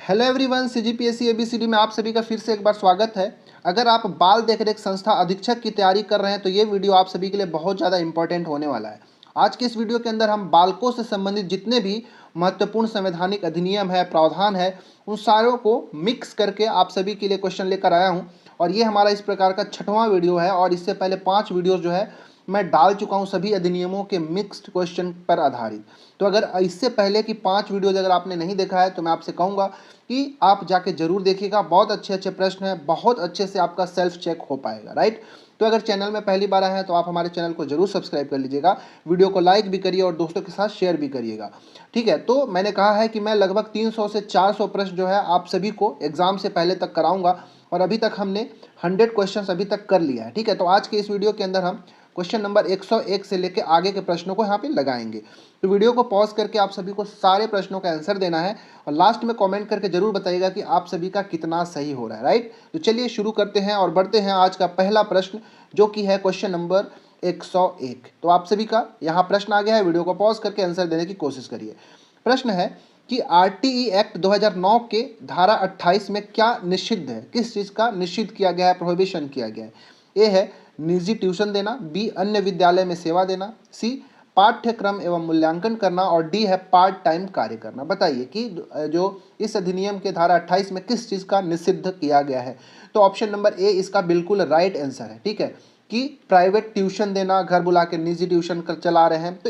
Hello everyone, CGPSC ABCD में आप सभी का फिर से एक बार स्वागत है। अगर आप बाल देखरेख संस्था अधीक्षक की तैयारी कर रहे हैं तो ये वीडियो आप सभी के लिए बहुत ज़्यादा इंपॉर्टेंट होने वाला है। आज के इस वीडियो के अंदर हम बालकों से संबंधित जितने भी महत्वपूर्ण संवैधानिक अधिनियम है, प्रावधान है, उन सारों को मिक्स करके आप सभी के लिए क्वेश्चन लेकर आया हूँ। और ये हमारा इस प्रकार का 6वां वीडियो है और इससे पहले 5 वीडियोज़ जो है मैं डाल चुका हूँ सभी अधिनियमों के मिक्स्ड क्वेश्चन पर आधारित। तो अगर इससे पहले की 5 वीडियोज अगर आपने नहीं देखा है तो मैं आपसे कहूँगा कि आप जाके जरूर देखिएगा। बहुत अच्छे अच्छे प्रश्न हैं, बहुत अच्छे से आपका सेल्फ चेक हो पाएगा, राइट। तो अगर चैनल में पहली बार आए हैं तो आप हमारे चैनल को जरूर सब्सक्राइब कर लीजिएगा, वीडियो को लाइक भी करिए और दोस्तों के साथ शेयर भी करिएगा, ठीक है। तो मैंने कहा है कि मैं लगभग 300 से 400 प्रश्न जो है आप सभी को एग्जाम से पहले तक कराऊंगा और अभी तक हमने 100 क्वेश्चन अभी तक कर लिया है, ठीक है। तो आज के इस वीडियो के अंदर हम क्वेश्चन नंबर 101 से लेकर आगे के प्रश्नों को यहाँ पे लगाएंगे। तो वीडियो को पॉज करके आप सभी को सारे प्रश्नों का आंसर देना है और लास्ट में कमेंट करके जरूर बताइएगा कि आप सभी का कितना सही हो रहा है, राइट। तो चलिए शुरू करते हैं और बढ़ते हैं आज का पहला प्रश्न, जो कि है क्वेश्चन नंबर 101। तो आप सभी का यहाँ प्रश्न आ गया है, वीडियो को पॉज करके आंसर देने की कोशिश करिए। प्रश्न है कि आरटीई एक्ट 2009 के धारा 28 में क्या निषिद्ध है, किस चीज़ का निषिद्ध किया गया है, प्रोहिबिशन किया गया है। ए है निजी ट्यूशन देना, बी अन्य विद्यालय में सेवा देना, सी पाठ्यक्रम एवं मूल्यांकन करना और डी है पार्ट टाइम कार्य करना। बताइए कि जो इस अधिनियम के धारा 28 में किस चीज़ का निषिद्ध किया गया है। तो ऑप्शन नंबर ए इसका बिल्कुल राइट आंसर है, ठीक है, कि प्राइवेट ट्यूशन देना, घर बुला के निजी ट्यूशन चला रहे हैं, तो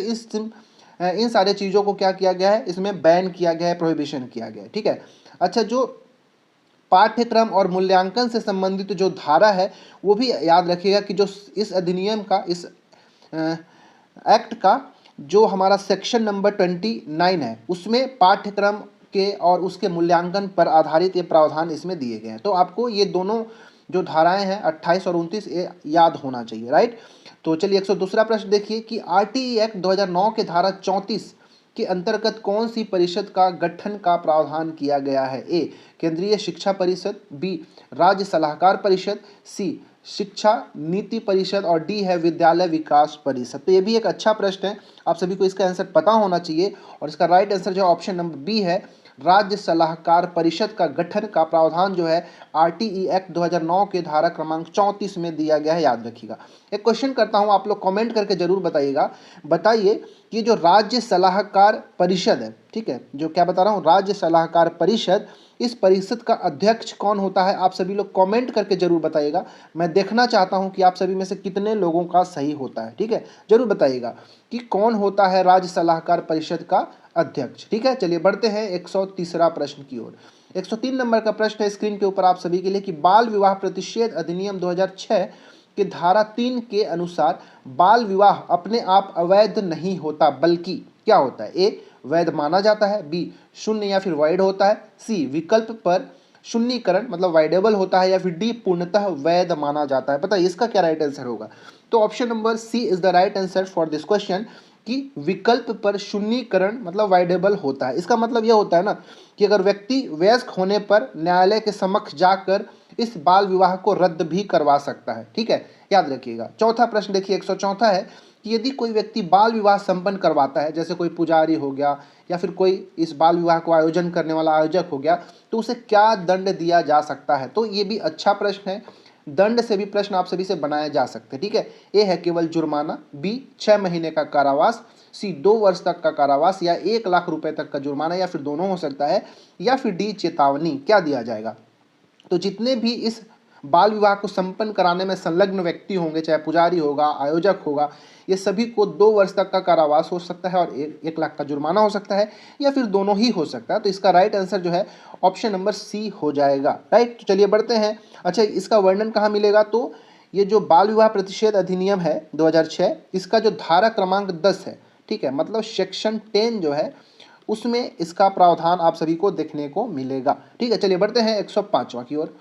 इन सारे चीज़ों को क्या किया गया है, इसमें बैन किया गया है, प्रोहिबिशन किया गया है, ठीक है। अच्छा, जो पाठ्यक्रम और मूल्यांकन से संबंधित जो धारा है वो भी याद रखिएगा कि जो इस अधिनियम का, इस एक्ट का जो हमारा सेक्शन नंबर 29 है उसमें पाठ्यक्रम के और उसके मूल्यांकन पर आधारित ये प्रावधान इसमें दिए गए हैं। तो आपको ये दोनों जो धाराएं हैं 28 और 29 ये याद होना चाहिए, राइट। तो चलिए 102 प्रश्न देखिए कि आरटीई एक्ट 2009 के धारा 34 के अंतर्गत कौन सी परिषद का गठन का प्रावधान किया गया है। ए केंद्रीय शिक्षा परिषद, बी राज्य सलाहकार परिषद, सी शिक्षा नीति परिषद और डी है विद्यालय विकास परिषद। तो ये भी एक अच्छा प्रश्न है, आप सभी को इसका आंसर पता होना चाहिए और इसका राइट आंसर जो ऑप्शन नंबर बी है, राज्य सलाहकार परिषद का गठन का प्रावधान जो है आरटीई एक्ट 2009 के धारा क्रमांक 34 में दिया गया है, याद रखिएगा। एक क्वेश्चन करता हूं, आप लोग कमेंट करके जरूर बताइएगा। बताइए कि जो राज्य सलाहकार परिषद है, ठीक है, जो क्या बता रहा हूं, राज्य सलाहकार परिषद, इस परिषद का अध्यक्ष कौन होता है। आप सभी लोग कमेंट करके जरूर बताइएगा, मैं देखना चाहता हूं कि आप सभी में से कितने लोगों का सही होता है, ठीक है। जरूर बताइएगा कि कौन होता है राज्य सलाहकार परिषद का अध्यक्ष, ठीक है। चलिए बढ़ते हैं 103 प्रश्न की ओर। 103 नंबर का प्रश्न है स्क्रीन के ऊपर आप सभी के लिए कि बाल विवाह प्रतिषेध अधिनियम 2006 के धारा 3 के अनुसार बाल विवाह अपने आप अवैध नहीं होता बल्कि क्या होता है। ए वैध माना जाता है, बी शून्य या फिर वाइड होता है, सी विकल्प पर शून्यकरण मतलब वाइडेबल होता है, या फिर डी पूर्णतः वैध माना जाता है। बताइए इसका क्या राइट आंसर होगा। तो option number C is the right answer for this question कि विकल्प पर शून्यकरण मतलब वाइडेबल होता है। इसका मतलब यह होता है ना कि अगर व्यक्ति वयस्क होने पर न्यायालय के समक्ष जाकर इस बाल विवाह को रद्द भी करवा सकता है, ठीक है, याद रखिएगा। चौथा प्रश्न देखिए 104 है कि यदि कोई व्यक्ति बाल विवाह संपन्न करवाता है, जैसे कोई पुजारी हो गया या फिर कोई इस बाल विवाह को आयोजन करने वाला आयोजक हो गया, तो उसे क्या दंड दिया जा सकता है। तो ये भी अच्छा प्रश्न है, दंड से भी प्रश्न आप सभी से बनाए जा सकते हैं, ठीक है। ए है केवल जुर्माना, बी 6 महीने का कारावास, सी 2 वर्ष तक का कारावास या 1 लाख रुपए तक का जुर्माना, या फिर दोनों हो सकता है, या फिर डी चेतावनी। क्या दिया जाएगा। तो जितने भी इस बाल विवाह को संपन्न कराने में संलग्न व्यक्ति होंगे, चाहे पुजारी होगा, आयोजक होगा, ये सभी को 2 वर्ष तक का कारावास हो सकता है और 1 लाख का जुर्माना हो सकता है, या फिर दोनों ही हो सकता है। तो इसका राइट आंसर जो है ऑप्शन नंबर सी हो जाएगा, राइट। तो चलिए बढ़ते हैं। अच्छा, इसका वर्णन कहाँ मिलेगा। तो ये जो बाल विवाह प्रतिषेध अधिनियम है 2006, इसका जो धारा क्रमांक 10 है, ठीक है, मतलब सेक्शन 10 जो है उसमें इसका प्रावधान आप सभी को देखने को मिलेगा, ठीक है। चलिए बढ़ते हैं 105वां की ओर।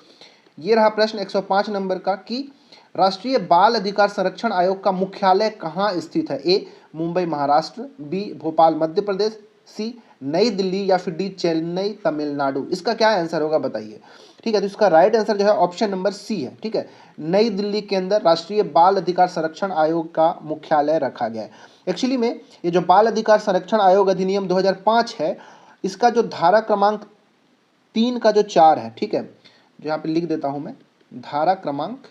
ये रहा प्रश्न 105 नंबर का कि राष्ट्रीय बाल अधिकार संरक्षण आयोग का मुख्यालय कहाँ स्थित है। ए मुंबई महाराष्ट्र, बी भोपाल मध्य प्रदेश, सी नई दिल्ली या फिर डी चेन्नई तमिलनाडु। इसका क्या आंसर होगा बताइए, ठीक है। तो इसका राइट आंसर जो है ऑप्शन नंबर सी है, ठीक है। नई दिल्ली के अंदर राष्ट्रीय बाल अधिकार संरक्षण आयोग का मुख्यालय रखा गया है। एक्चुअली में ये जो बाल अधिकार संरक्षण आयोग अधिनियम 2005 है, इसका जो धारा क्रमांक 3 का जो 4 है, ठीक है, जो यहाँ पे लिख देता हूं मैं, धारा क्रमांक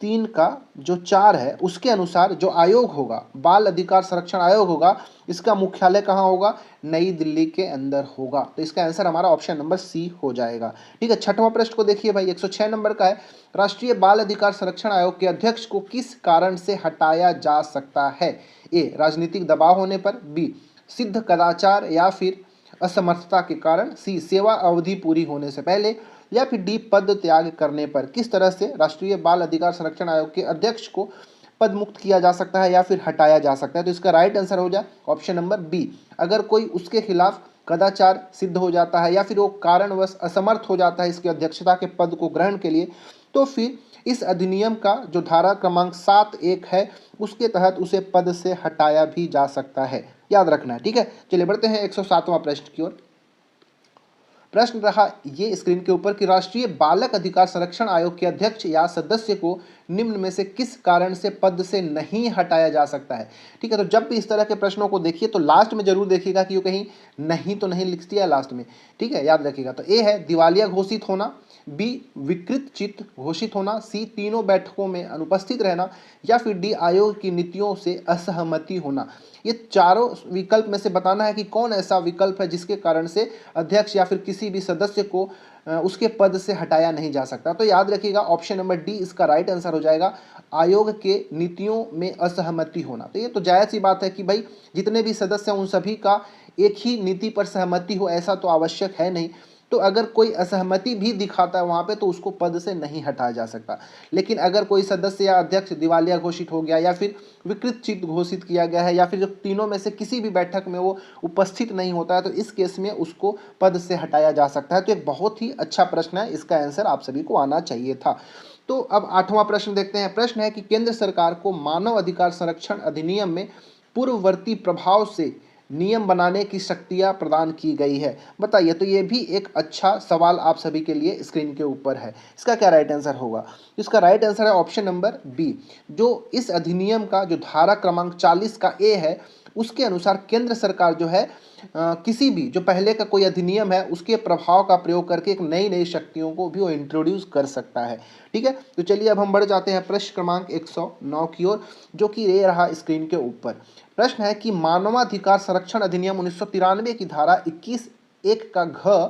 3 का जो 4 है उसके अनुसार जो आयोग होगा, बाल अधिकार संरक्षण आयोग होगा, इसका मुख्यालय कहाँ होगा? नई दिल्ली के अंदर होगा। तो इसका आंसर हमारा ऑप्शन नंबर सी हो जाएगा। ठीक है, छठवां प्रश्न को देखिए भाई, 106 नंबर का है, राष्ट्रीय बाल अधिकार संरक्षण आयोग के अध्यक्ष को किस कारण से हटाया जा सकता है? ए, राजनीतिक दबाव होने पर, बी, सिद्ध कदाचार या फिर असमर्थता के कारण, सी, सेवा अवधि पूरी होने से पहले, या फिर डी, पद त्याग करने पर। किस तरह से राष्ट्रीय बाल अधिकार संरक्षण आयोग के अध्यक्ष को पद मुक्त किया जा सकता है या फिर हटाया जा सकता है? तो इसका राइट आंसर हो जाए ऑप्शन नंबर बी, अगर कोई उसके खिलाफ कदाचार सिद्ध हो जाता है या फिर वो कारणवश असमर्थ हो जाता है इसके अध्यक्षता के पद को ग्रहण के लिए, तो फिर इस अधिनियम का जो धारा क्रमांक 7(1) है उसके तहत उसे पद से हटाया भी जा सकता है, याद रखना है। ठीक है, चलिए बढ़ते हैं 107वां प्रश्न की ओर। प्रश्न रहा ये स्क्रीन के ऊपर कि राष्ट्रीय बालक अधिकार संरक्षण आयोग के अध्यक्ष या सदस्य को निम्न में से किस कारण से पद से नहीं हटाया जा सकता है? ठीक है, तो जब भी इस तरह के प्रश्नों को देखिए तो लास्ट में जरूर देखिएगा कि वो कहीं नहीं तो नहीं लिख दिया लास्ट में। ठीक है, याद रखिएगा। तो ए है दिवालिया घोषित होना, बी, विकृत चित्त घोषित होना, सी, तीनों बैठकों में अनुपस्थित रहना, या फिर डी, आयोग की नीतियों से असहमति होना। ये चारों विकल्प में से बताना है कि कौन ऐसा विकल्प है जिसके कारण से अध्यक्ष या फिर किसी भी सदस्य को उसके पद से हटाया नहीं जा सकता। तो याद रखिएगा ऑप्शन नंबर डी इसका राइट आंसर हो जाएगा, आयोग के नीतियों में असहमति होना। तो ये तो जायज़ सी बात है कि भाई जितने भी सदस्य हैं उन सभी का एक ही नीति पर सहमति हो, ऐसा तो आवश्यक है नहीं। तो अगर कोई असहमति भी दिखाता है वहाँ पे तो उसको पद से नहीं हटाया जा सकता। लेकिन अगर कोई सदस्य या अध्यक्ष दिवालिया घोषित हो गया या फिर विकृत चित्त घोषित किया गया है या फिर जो तीनों में से किसी भी बैठक में वो उपस्थित नहीं होता है तो इस केस में उसको पद से हटाया जा सकता है। तो एक बहुत ही अच्छा प्रश्न है, इसका आंसर आप सभी को आना चाहिए था। तो अब 8वां प्रश्न देखते हैं। प्रश्न है कि केंद्र सरकार को मानव अधिकार संरक्षण अधिनियम में पूर्ववर्ती प्रभाव से नियम बनाने की शक्तियां प्रदान की गई है, बताइए। तो ये भी एक अच्छा सवाल आप सभी के लिए स्क्रीन के ऊपर है। इसका क्या राइट आंसर होगा? इसका राइट आंसर है ऑप्शन नंबर बी, जो इस अधिनियम का जो धारा क्रमांक 40 का ए है उसके अनुसार केंद्र सरकार जो है किसी भी जो पहले का कोई अधिनियम है उसके प्रभाव का प्रयोग करके एक नई नई शक्तियों को भी वो इंट्रोड्यूस कर सकता है। ठीक है, तो चलिए अब हम बढ़ जाते हैं प्रश्न क्रमांक 109 की ओर, जो कि ये रहा स्क्रीन के ऊपर। प्रश्न है कि मानवाधिकार संरक्षण अधिनियम 1993 की धारा 21(1) का घ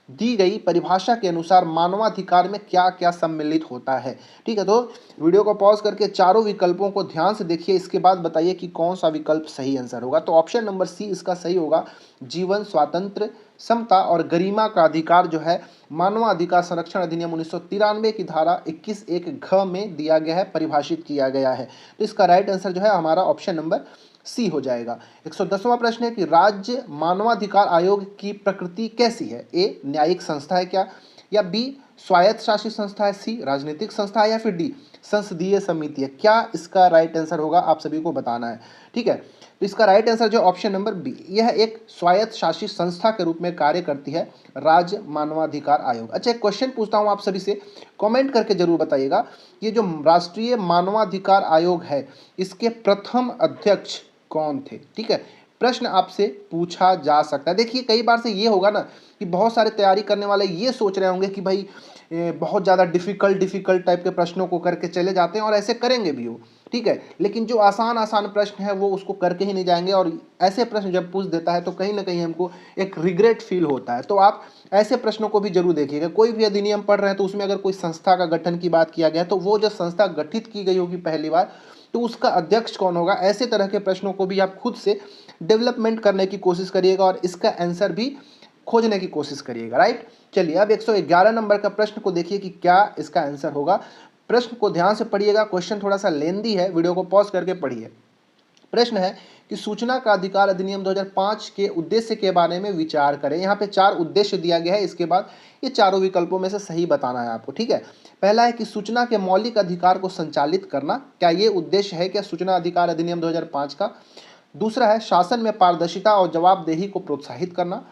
दी गई परिभाषा के अनुसार मानवाधिकार में क्या क्या सम्मिलित होता है? ठीक है, तो वीडियो को पॉज करके चारों विकल्पों को ध्यान से देखिए, इसके बाद बताइए कि कौन सा विकल्प सही आंसर होगा। तो ऑप्शन नंबर सी इसका सही होगा, जीवन, स्वातंत्र्य, समता और गरिमा का अधिकार जो है मानवाधिकार संरक्षण अधिनियम 1993 की धारा 21(1) घ में दिया गया है, परिभाषित किया गया है। तो इसका राइट आंसर जो है हमारा ऑप्शन नंबर सी हो जाएगा। 110वां प्रश्न है कि राज्य मानवाधिकार आयोग की प्रकृति कैसी है? ए, न्यायिक संस्था है क्या, या बी, स्वायत्त शासित संस्था है, सी, राजनीतिक संस्था है, या फिर डी, संसदीय समिति है? क्या इसका राइट आंसर होगा आप सभी को बताना है। ठीक है, तो इसका राइट आंसर जो ऑप्शन नंबर बी, यह एक स्वायत्त शासित संस्था के रूप में कार्य करती है राज्य मानवाधिकार आयोग। अच्छा, एक क्वेश्चन पूछता हूं आप सभी से, कमेंट करके जरूर बताइएगा, ये जो राष्ट्रीय मानवाधिकार आयोग है इसके प्रथम अध्यक्ष कौन थे? ठीक है, प्रश्न आपसे पूछा जा सकता है। देखिए कई बार से ये होगा ना कि बहुत सारे तैयारी करने वाले ये सोच रहे होंगे कि भाई बहुत ज़्यादा डिफ़िकल्ट टाइप के प्रश्नों को करके चले जाते हैं और ऐसे करेंगे भी वो। ठीक है, लेकिन जो आसान प्रश्न है वो उसको करके ही नहीं जाएंगे, और ऐसे प्रश्न जब पूछ देता है तो कहीं ना कहीं हमको एक रिग्रेट फील होता है। तो आप ऐसे प्रश्नों को भी जरूर देखिएगा। कोई भी अधिनियम पढ़ रहे हैं तो उसमें अगर कोई संस्था का गठन की बात किया गया तो वो जो संस्था गठित की गई होगी पहली बार तो उसका अध्यक्ष कौन होगा, ऐसे तरह के प्रश्नों को भी आप खुद से डेवलपमेंट करने की कोशिश करिएगा और इसका आंसर भी खोजने की कोशिश करिएगा। राइट, चलिए अब 111 नंबर का प्रश्न को देखिए कि क्या इसका आंसर होगा। प्रश्न को ध्यान से पढ़िएगा, क्वेश्चन थोड़ा सा लेंदी है, वीडियो को पॉज करके पढ़िए। प्रश्न है कि सूचना का अधिकार अधिनियम 2005 के उद्देश्य के बारे में विचार करें। यहाँ पे 4 उद्देश्य दिया गया है, इसके बाद ये चारों विकल्पों में से सही बताना है आपको। ठीक है, पहला है कि सूचना के मौलिक अधिकार को संचालित करना, क्या ये उद्देश्य है क्या सूचना अधिकार अधिनियम 2005 का? दूसरा है शासन में पारदर्शिता और जवाबदेही को प्रोत्साहित करना।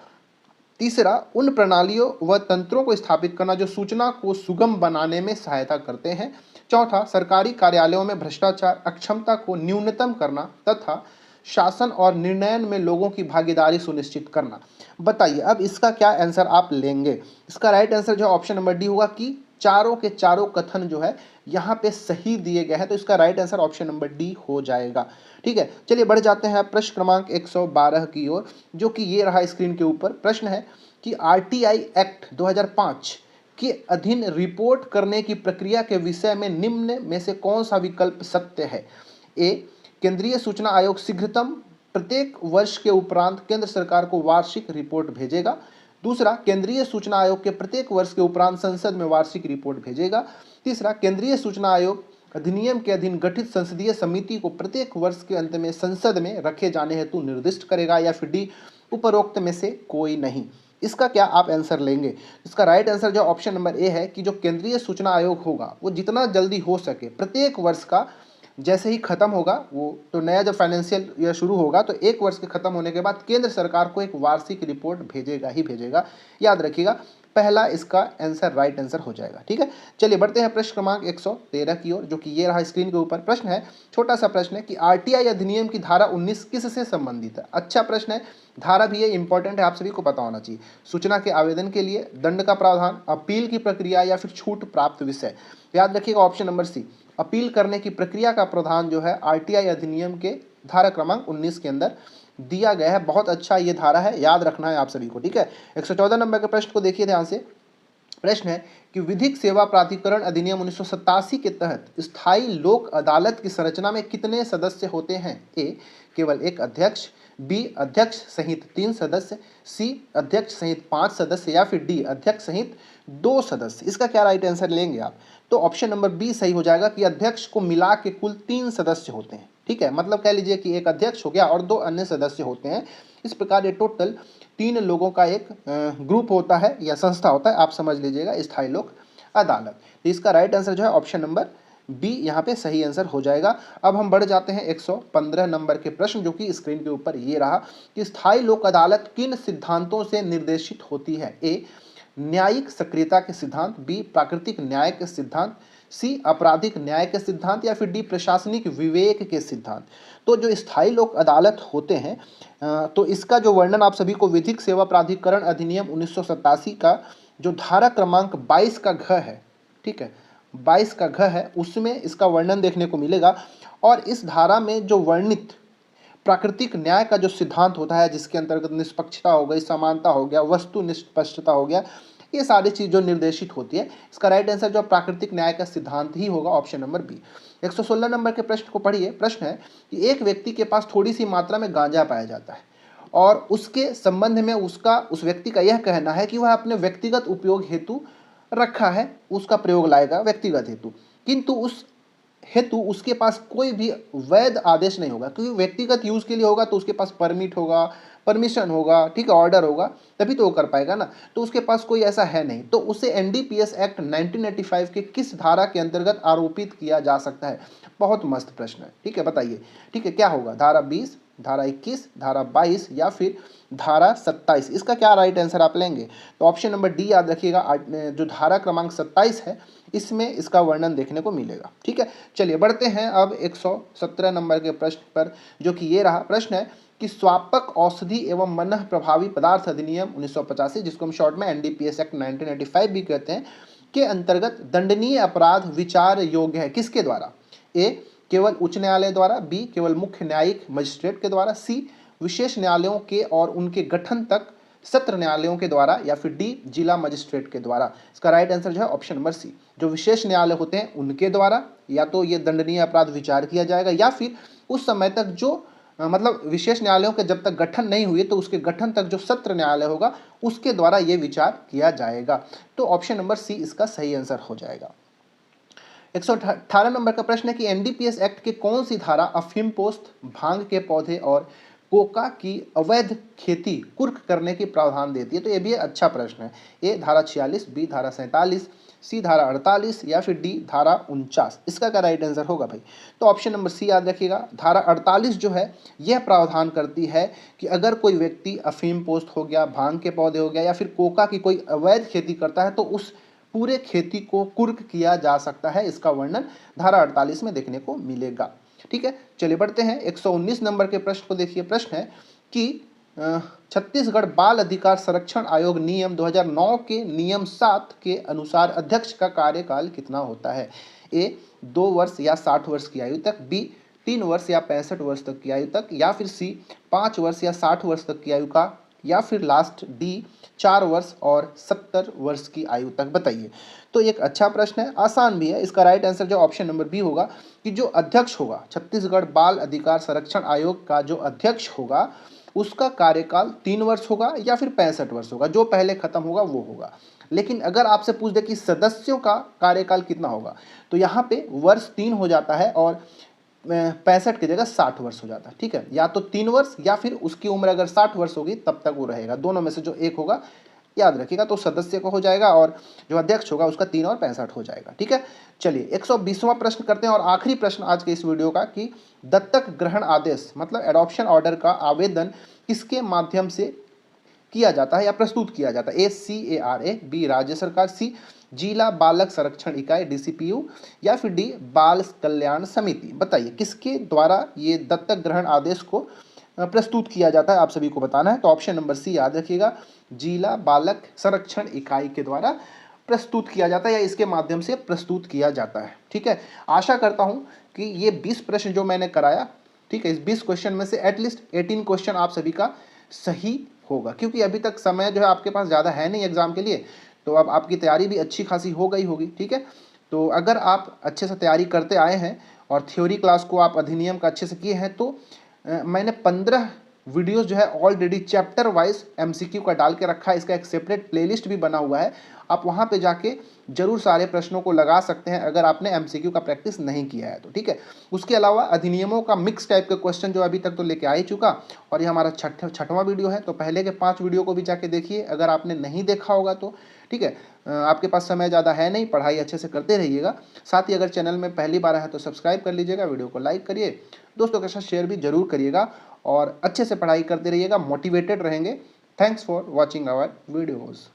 तीसरा, उन प्रणालियों व तंत्रों को स्थापित करना जो सूचना को सुगम बनाने में सहायता करते हैं। चौथा, सरकारी कार्यालयों में भ्रष्टाचार, अक्षमता को न्यूनतम करना। तथा शासन और निर्णयन में लोगों की भागीदारी सुनिश्चित करना। बताइए अब इसका क्या आंसर आप लेंगे। इसका राइट आंसर जो है ऑप्शन नंबर डी होगा कि चारों के चारों कथन जो है यहाँ पे सही दिए गए हैं, तो इसका right answer option number D हो जाएगा। ठीक है, चलिए बढ़ जाते हैं प्रश्न क्रमांक 112 की ओर, जो कि ये रहा स्क्रीन के ऊपर। प्रश्न है कि आरटीआई एक्ट 2005 के अधीन रिपोर्ट करने की प्रक्रिया के विषय में निम्न में से कौन सा विकल्प सत्य है। ए, केंद्रीय सूचना आयोग शीघ्रतम प्रत्येक वर्ष के उपरांत केंद्र सरकार को वार्षिक रिपोर्ट भेजेगा। दूसरा, केंद्रीय सूचना आयोग के प्रत्येक वर्ष के उपरांत संसद में वार्षिक रिपोर्ट भेजेगा। तीसरा, केंद्रीय सूचना आयोग अधिनियम के अधीन गठित संसदीय समिति को प्रत्येक वर्ष के अंत में संसद में रखे जाने हेतु निर्दिष्ट करेगा। या फिर डी, उपरोक्त में से कोई नहीं। इसका क्या आप आंसर लेंगे। इसका राइट आंसर जो ऑप्शन नंबर ए है कि जो केंद्रीय सूचना आयोग होगा वो जितना जल्दी हो सके प्रत्येक वर्ष का जैसे ही खत्म होगा, वो तो नया जब फाइनेंशियल ईयर शुरू होगा तो एक वर्ष के खत्म होने के बाद केंद्र सरकार को एक वार्षिक रिपोर्ट भेजेगा ही भेजेगा। याद रखिएगा, पहला इसका आंसर राइट आंसर हो जाएगा। ठीक है, चलिए बढ़ते हैं प्रश्न क्रमांक 113 की ओर, जो कि ये रहा स्क्रीन के ऊपर। प्रश्न है, छोटा सा प्रश्न है कि आरटीआई अधिनियम की धारा 19 किससे संबंधित है। अच्छा प्रश्न है, धारा भी ये इंपॉर्टेंट है, आप सभी को पता होना चाहिए। सूचना के आवेदन के लिए, दंड का प्रावधान, अपील की प्रक्रिया या फिर छूट प्राप्त विषय। याद रखिएगा ऑप्शन नंबर सी, अपील करने की प्रक्रिया का प्रावधान जो है आरटीआई अधिनियम के धारा क्रमांक 19 के अंदर दिया गया है। बहुत अच्छा ये धारा है, याद रखना है आप सभी को। ठीक है, 114 नंबर के प्रश्न को देखिए ध्यान से। प्रश्न है कि विधिक सेवा प्राधिकरण अधिनियम 1987 के तहत स्थायी लोक अदालत की संरचना में कितने सदस्य होते हैं। ए, केवल एक अध्यक्ष, बी, अध्यक्ष सहित 3 सदस्य, सी, अध्यक्ष सहित 5 सदस्य, या फिर डी, अध्यक्ष सहित 2 सदस्य। इसका क्या राइट आंसर लेंगे आप। तो ऑप्शन नंबर बी सही हो जाएगा कि अध्यक्ष को मिला के कुल 3 सदस्य होते हैं। ठीक है, मतलब कह लीजिए कि एक अध्यक्ष हो गया और 2 अन्य सदस्य होते हैं। इस प्रकार ये टोटल 3 लोगों का एक ग्रुप होता है या संस्था होता है, आप समझ लीजिएगा स्थायी लोक अदालत। तो इसका राइट आंसर जो है ऑप्शन नंबर बी यहाँ पे सही आंसर हो जाएगा। अब हम बढ़ जाते हैं 115 नंबर के प्रश्न, जो कि स्क्रीन के ऊपर ये रहा कि स्थायी लोक अदालत किन सिद्धांतों से निर्देशित होती है। ए, न्यायिक सक्रियता के सिद्धांत, बी, प्राकृतिक न्याय के सिद्धांत, सी, आपराधिक न्याय के सिद्धांत, या फिर डी, प्रशासनिक विवेक के सिद्धांत। तो जो स्थायी लोक अदालत होते हैं तो इसका जो वर्णन आप सभी को विधिक सेवा प्राधिकरण अधिनियम 1987 का जो धारा क्रमांक 22 का घ है, ठीक है, 22 का घ है, उसमें इसका वर्णन देखने को मिलेगा। और इस धारा में जो वर्णित प्राकृतिक न्याय का जो सिद्धांत होता है, जिसके अंतर्गत निष्पक्षता हो गई, समानता हो गया, वस्तु निष्पक्षता हो गया, ये सारी चीज जो निर्देशित होती है, इसका राइट आंसर जो प्राकृतिक न्याय का सिद्धांत ही होगा, ऑप्शन नंबर बी। 116 नंबर के प्रश्न को पढ़िए। प्रश्न है कि एक व्यक्ति के पास थोड़ी सी मात्रा में गांजा पाया जाता है और उसके संबंध में उस व्यक्ति का यह कहना है कि वह अपने व्यक्तिगत उपयोग हेतु रखा है, उसका प्रयोग लाएगा व्यक्तिगत हेतु, किंतु उस हेतु उसके पास कोई भी वैध आदेश नहीं होगा, क्योंकि व्यक्तिगत यूज के लिए होगा तो उसके पास परमिट होगा, परमिशन होगा, ठीक है, ऑर्डर होगा, तभी तो वो कर पाएगा ना। तो उसके पास कोई ऐसा है नहीं, तो उसे एनडीपीएस एक्ट 1985 के किस धारा के अंतर्गत आरोपित किया जा सकता है। बहुत मस्त प्रश्न है, ठीक है, बताइए। ठीक है, क्या होगा, धारा 20, धारा 21, धारा 22 या फिर धारा 27। इसका क्या राइट आंसर आप लेंगे। तो ऑप्शन नंबर डी याद रखिएगा, जो धारा क्रमांक 27 है इसमें इसका वर्णन देखने को मिलेगा। ठीक है, चलिए बढ़ते हैं अब 117 नंबर के प्रश्न पर, जो कि ये रहा। प्रश्न है कि स्वापक औषधि एवं मनः प्रभावी पदार्थ अधिनियम 1985, जिसको हम शॉर्ट में एनडीपीएस एक्ट 1985 भी कहते हैं, के अंतर्गत दंडनीय अपराध विचार योग्य है किसके द्वारा। ए, केवल उच्च न्यायालय द्वारा, बी, केवल मुख्य न्यायिक मजिस्ट्रेट के द्वारा, सी, विशेष न्यायालयों के और उनके गठन तक सत्र न्यायालयों के द्वारा, या फिर डी, जिला मजिस्ट्रेट के द्वारा। इसका राइट आंसर जो है ऑप्शन नंबर सी, जो विशेष न्यायालय होते हैं उनके द्वारा या तो ये दंडनीय अपराध विचार किया जाएगा, या फिर उस समय तक जो मतलब विशेष न्यायालयों के जब तक गठन नहीं हुए तो उसके गठन तक जो सत्र न्यायालय होगा उसके द्वारा ये विचार किया जाएगा। तो ऑप्शन नंबर सी इसका सही आंसर हो जाएगा। 118 नंबर का प्रश्न है कि एनडीपीएस एक्ट की कौन सी धारा अफीम पोस्त, भांग के पौधे और कोका की अवैध खेती कुर्क करने की प्रावधान देती है। तो ये भी अच्छा प्रश्न है। ए, धारा 46, बी, धारा 47, सी, धारा 48, या फिर डी, धारा 49। इसका क्या राइट आंसर होगा भाई। तो ऑप्शन नंबर सी याद रखिएगा, धारा 48 जो है यह प्रावधान करती है कि अगर कोई व्यक्ति अफीम पोस्त हो गया, भांग के पौधे हो गया, या फिर कोका की कोई अवैध खेती करता है तो उस पूरे खेती को कुर्क किया जा सकता है। इसका वर्णन धारा 48 में देखने को मिलेगा। ठीक है, चलिए बढ़ते हैं 119 नंबर के प्रश्न को देखिए। प्रश्न है कि छत्तीसगढ़ बाल अधिकार संरक्षण आयोग नियम 2009 के नियम 7 के अनुसार अध्यक्ष का कार्यकाल कितना होता है? ए 2 वर्ष या 60 वर्ष की आयु तक, बी 3 वर्ष या 65 वर्ष तक की आयु तक, या फिर सी 5 वर्ष या 60 वर्ष तक की आयु का, या फिर लास्ट डी 4 वर्ष और 70 वर्ष की आयु तक। बताइए। तो एक अच्छा प्रश्न है, आसान भी है। इसका राइट आंसर जो ऑप्शन नंबर बी होगा कि जो अध्यक्ष होगा छत्तीसगढ़ बाल अधिकार संरक्षण आयोग का, जो अध्यक्ष होगा उसका कार्यकाल 3 वर्ष होगा या फिर 65 वर्ष होगा, जो पहले खत्म होगा वो होगा। लेकिन अगर आपसे पूछ दे कि सदस्यों का कार्यकाल कितना होगा, तो यहाँ पे वर्ष 3 हो जाता है और 65 की जगह 60 वर्ष हो जाता है। ठीक है, या तो 3 वर्ष या फिर उसकी उम्र अगर 60 वर्ष होगी तब तक वो रहेगा, दोनों में से जो एक होगा याद रखिएगा। तो सदस्य को हो जाएगा और जो अध्यक्ष होगा उसका 3 और 65 हो जाएगा। ठीक है, चलिए 120वां प्रश्न करते हैं और आखिरी प्रश्न आज के इस वीडियो का कि दत्तक ग्रहण आदेश मतलब एडॉप्शन ऑर्डर का आवेदन किसके माध्यम से किया जाता है या प्रस्तुत किया जाता है? ए CARA, बी राज्य सरकार, सी जिला बालक संरक्षण इकाई DCPU, या फिर डी बाल कल्याण समिति। बताइए किसके द्वारा ये दत्तक ग्रहण आदेश को प्रस्तुत किया जाता है, आप सभी को बताना है। तो ऑप्शन नंबर सी याद रखिएगा, जिला बालक संरक्षण इकाई के द्वारा प्रस्तुत किया जाता है या इसके माध्यम से प्रस्तुत किया जाता है। ठीक है, आशा करता हूं कि ये 20 प्रश्न जो मैंने कराया, ठीक है, इस 20 क्वेश्चन में से एटलीस्ट 18 क्वेश्चन आप सभी का सही होगा, क्योंकि अभी तक समय जो है आपके पास ज़्यादा है नहीं एग्जाम के लिए, तो अब आपकी तैयारी भी अच्छी खासी हो गई होगी। ठीक है, तो अगर आप अच्छे से तैयारी करते आए हैं और थ्योरी क्लास को आप अधिनियम का अच्छे से किए हैं, तो मैंने 15 वीडियोस जो है ऑलरेडी चैप्टर वाइज MCQ का डाल के रखा है। इसका एक सेपरेट प्लेलिस्ट भी बना हुआ है, आप वहाँ पे जाके जरूर सारे प्रश्नों को लगा सकते हैं अगर आपने MCQ का प्रैक्टिस नहीं किया है तो। ठीक है, उसके अलावा अधिनियमों का मिक्स टाइप के क्वेश्चन जो अभी तक तो लेके आ ही चुका, और ये हमारा छठवां वीडियो है, तो पहले के 5 वीडियो को भी जाके देखिए अगर आपने नहीं देखा होगा तो। ठीक है, आपके पास समय ज़्यादा है नहीं, पढ़ाई अच्छे से करते रहिएगा। साथ ही अगर चैनल में पहली बार है तो सब्सक्राइब कर लीजिएगा, वीडियो को लाइक करिए, दोस्तों के साथ शेयर भी जरूर करिएगा और अच्छे से पढ़ाई करते रहिएगा, मोटिवेटेड रहेंगे। Thanks for watching our videos.